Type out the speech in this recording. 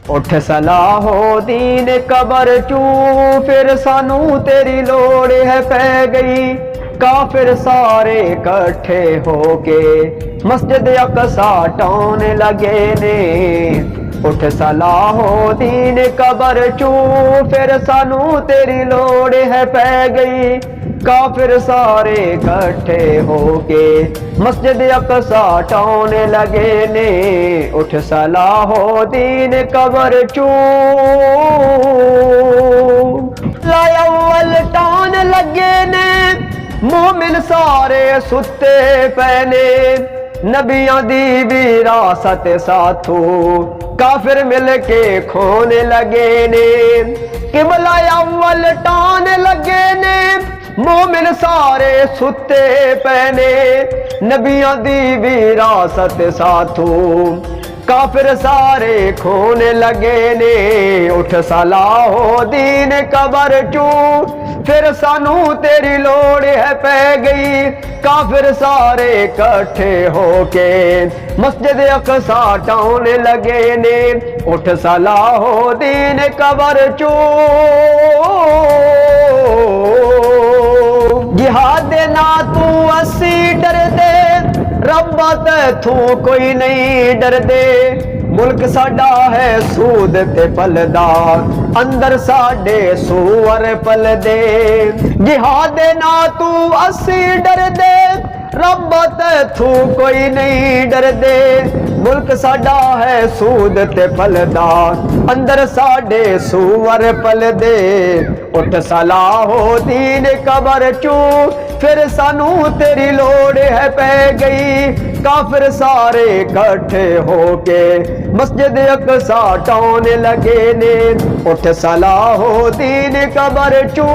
उठ सलाहुद्दीन कबर चू, फिर सानू तेरी लोड़ है पै गई। काफिर सारे इकट्ठे होके मस्जिद अक़सा टोने लगे ने। उठ सलाहुद्दीन कबर चू, फिर सानू तेरी लोड़ है पै गई। काफिर सारे इकट्ठे होके मस्जिद अक़सा टोने लगे ने। उठ सलाहुद्दीन कबर चू, अव्वल टोन लगे ने। मोमिन सारे सुते पैने, नबियां दी विरासत साथू काफिर मिल के खोने लगे ने। किबला अव्वल टान लगे ने, मोमिन सारे सुते पैने, नबियां दी विरासत साथू काफिर सारे खोने लगे ने। उठ सलाहुद्दीन कबर चू, फिर सानू तेरी लोड़ है पै गई। काफिर सारे इकट्ठे होके मस्जिद अक़सा टोने लगे ने। उठ सलाहुद्दीन कबर चू, जिहाद ना तू असी डर दे, रब्बा तैथू कोई नहीं डर दे। मुल्क साडा है सूद ते पलदा, अंदर साडे सूअर पल दे। जिहाद ना तू असी डर दे, रब्बा तैथू कोई नहीं डर दे। मुल्क साडा है सूद ते पलदा, अंदर साडे सूअर पल दे। उठ सलाहुद्दीन कबर चू, फिर सानू तेरी लोड़ है पै गई। काफिर सारे इकट्ठे होके मस्जिद अक़सा टोने लगे ने। उठ सलाहुद्दीन कबर चू।